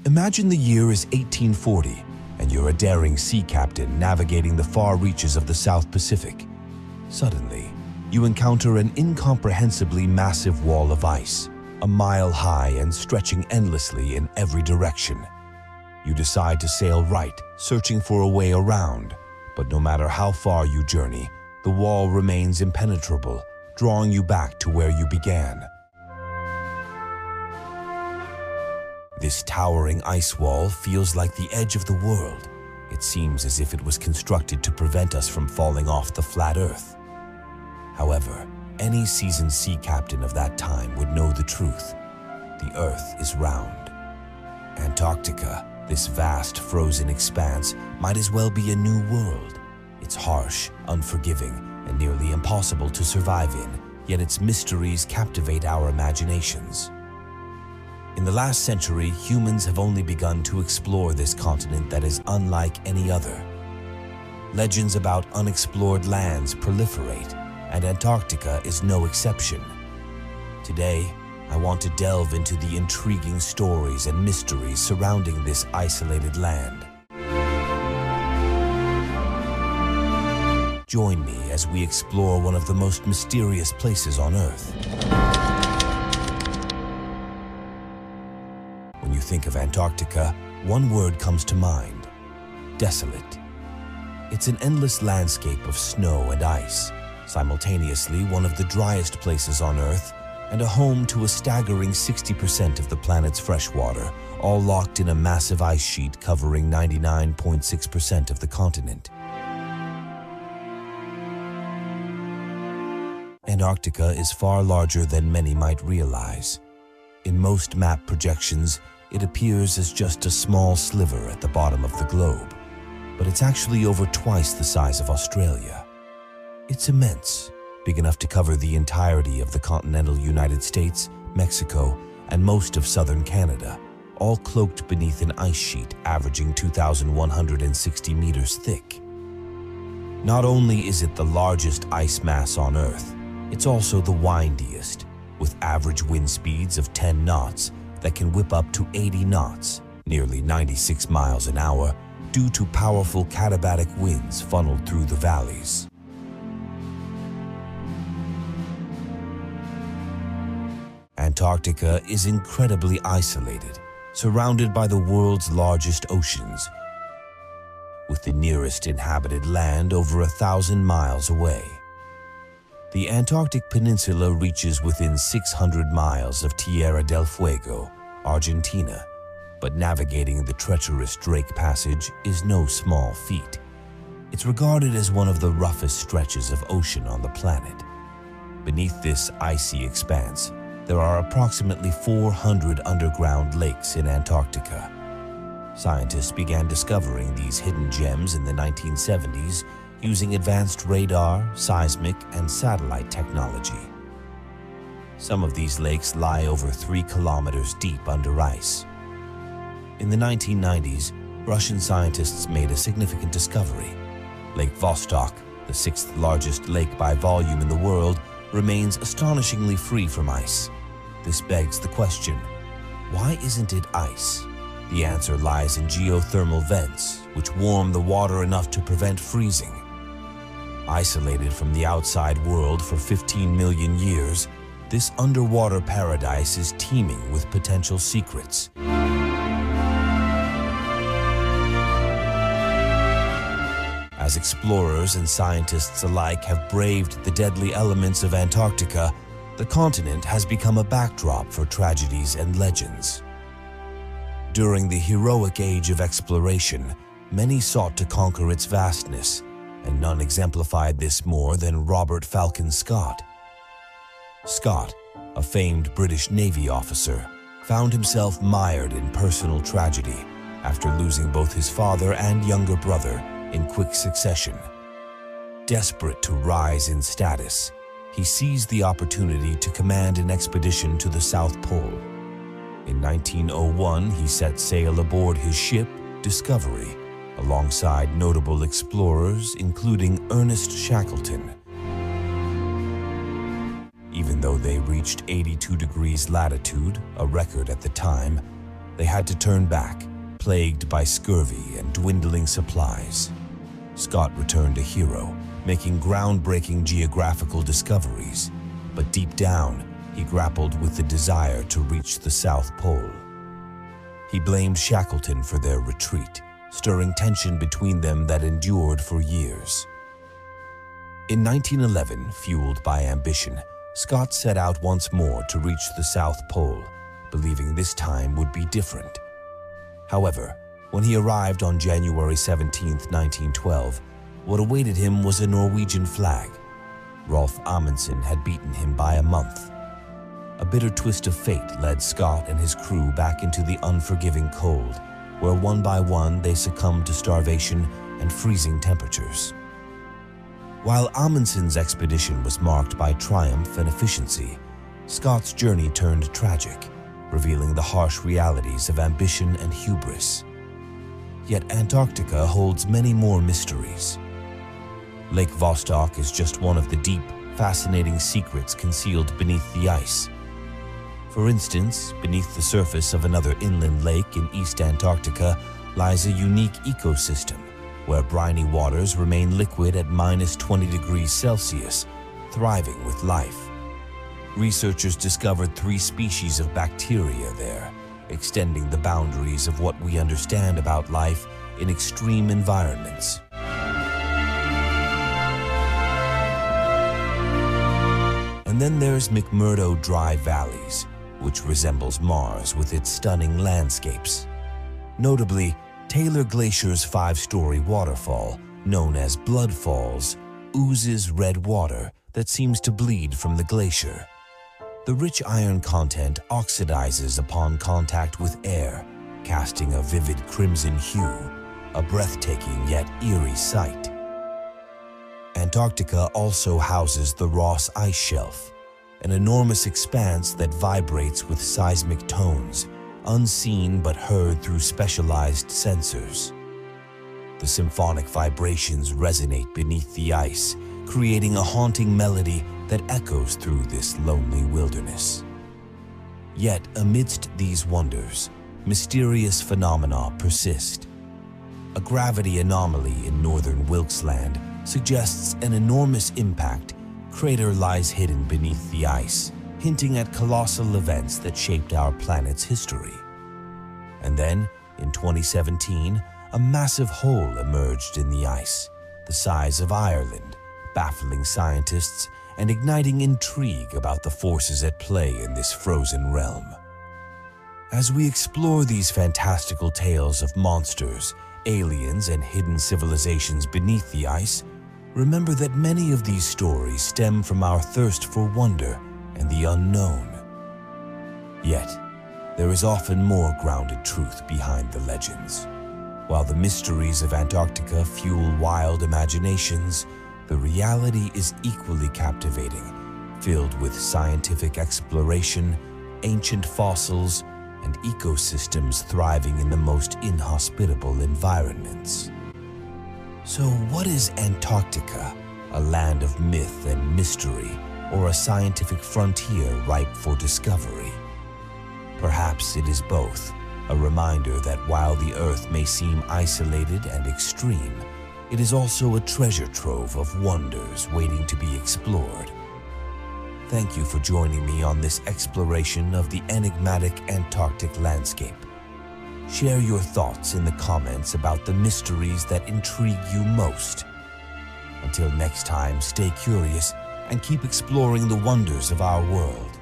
Imagine the year is 1840, and you're a daring sea captain navigating the far reaches of the South Pacific. Suddenly, you encounter an incomprehensibly massive wall of ice, a mile high and stretching endlessly in every direction. You decide to sail right, searching for a way around, but no matter how far you journey, the wall remains impenetrable, drawing you back to where you began. This towering ice wall feels like the edge of the world. It seems as if it was constructed to prevent us from falling off the flat Earth. However, any seasoned sea captain of that time would know the truth. The Earth is round. Antarctica, this vast frozen expanse, might as well be a new world. It's harsh, unforgiving, and nearly impossible to survive in, yet its mysteries captivate our imaginations. In the last century, humans have only begun to explore this continent that is unlike any other. Legends about unexplored lands proliferate, and Antarctica is no exception. Today, I want to delve into the intriguing stories and mysteries surrounding this isolated land. Join me as we explore one of the most mysterious places on Earth. When you think of Antarctica, one word comes to mind: desolate. It's an endless landscape of snow and ice, simultaneously one of the driest places on Earth and a home to a staggering 60% of the planet's freshwater, all locked in a massive ice sheet covering 99.6% of the continent. Antarctica is far larger than many might realize. In most map projections, it appears as just a small sliver at the bottom of the globe, but it's actually over twice the size of Australia. It's immense, big enough to cover the entirety of the continental United States, Mexico, and most of southern Canada, all cloaked beneath an ice sheet averaging 2,160 meters thick. Not only is it the largest ice mass on Earth, it's also the windiest, with average wind speeds of 10 knots that can whip up to 80 knots, nearly 96 miles an hour, due to powerful katabatic winds funneled through the valleys. Antarctica is incredibly isolated, surrounded by the world's largest oceans, with the nearest inhabited land over 1,000 miles away. The Antarctic Peninsula reaches within 600 miles of Tierra del Fuego, Argentina, but navigating the treacherous Drake Passage is no small feat. It's regarded as one of the roughest stretches of ocean on the planet. Beneath this icy expanse, there are approximately 400 underground lakes in Antarctica. Scientists began discovering these hidden gems in the 1970s using advanced radar, seismic, and satellite technology. Some of these lakes lie over 3 kilometers deep under ice. In the 1990s, Russian scientists made a significant discovery. Lake Vostok, the 6th largest lake by volume in the world, remains astonishingly free from ice. This begs the question, why isn't it ice? The answer lies in geothermal vents, which warm the water enough to prevent freezing. Isolated from the outside world for 15 million years, this underwater paradise is teeming with potential secrets. As explorers and scientists alike have braved the deadly elements of Antarctica, the continent has become a backdrop for tragedies and legends. During the heroic age of exploration, many sought to conquer its vastness, and none exemplified this more than Robert Falcon Scott. Scott, a famed British Navy officer, found himself mired in personal tragedy after losing both his father and younger brother in quick succession. Desperate to rise in status, he seized the opportunity to command an expedition to the South Pole. In 1901, he set sail aboard his ship, Discovery, alongside notable explorers including Ernest Shackleton. Even though they reached 82 degrees latitude, a record at the time, they had to turn back, plagued by scurvy and dwindling supplies. Scott returned a hero, making groundbreaking geographical discoveries, but deep down, he grappled with the desire to reach the South Pole. He blamed Shackleton for their retreat, stirring tension between them that endured for years. In 1911, fueled by ambition, Scott set out once more to reach the South Pole, believing this time would be different. However, when he arrived on January 17, 1912, what awaited him was a Norwegian flag. Rolf Amundsen had beaten him by a month. A bitter twist of fate led Scott and his crew back into the unforgiving cold, where one by one they succumbed to starvation and freezing temperatures. While Amundsen's expedition was marked by triumph and efficiency, Scott's journey turned tragic, revealing the harsh realities of ambition and hubris. Yet Antarctica holds many more mysteries. Lake Vostok is just one of the deep, fascinating secrets concealed beneath the ice. For instance, beneath the surface of another inland lake in East Antarctica lies a unique ecosystem, where briny waters remain liquid at -20 degrees Celsius, thriving with life. Researchers discovered 3 species of bacteria there, extending the boundaries of what we understand about life in extreme environments. And then there's McMurdo Dry Valleys, which resembles Mars with its stunning landscapes. Notably, Taylor Glacier's 5-story waterfall, known as Blood Falls, oozes red water that seems to bleed from the glacier. The rich iron content oxidizes upon contact with air, casting a vivid crimson hue, a breathtaking yet eerie sight. Antarctica also houses the Ross Ice Shelf, an enormous expanse that vibrates with seismic tones, unseen but heard through specialized sensors. The symphonic vibrations resonate beneath the ice, creating a haunting melody that echoes through this lonely wilderness. Yet, amidst these wonders, mysterious phenomena persist. A gravity anomaly in Northern Wilkes Land suggests an enormous impact crater lies hidden beneath the ice, hinting at colossal events that shaped our planet's history. And then, in 2017, a massive hole emerged in the ice, the size of Ireland, baffling scientists and igniting intrigue about the forces at play in this frozen realm. As we explore these fantastical tales of monsters, aliens, and hidden civilizations beneath the ice, remember that many of these stories stem from our thirst for wonder and the unknown. Yet, there is often more grounded truth behind the legends. While the mysteries of Antarctica fuel wild imaginations, the reality is equally captivating, filled with scientific exploration, ancient fossils, and ecosystems thriving in the most inhospitable environments. So what is Antarctica? A land of myth and mystery, or a scientific frontier ripe for discovery? Perhaps it is both, a reminder that while the Earth may seem isolated and extreme, it is also a treasure trove of wonders waiting to be explored. Thank you for joining me on this exploration of the enigmatic Antarctic landscape. Share your thoughts in the comments about the mysteries that intrigue you most. Until next time, stay curious and keep exploring the wonders of our world.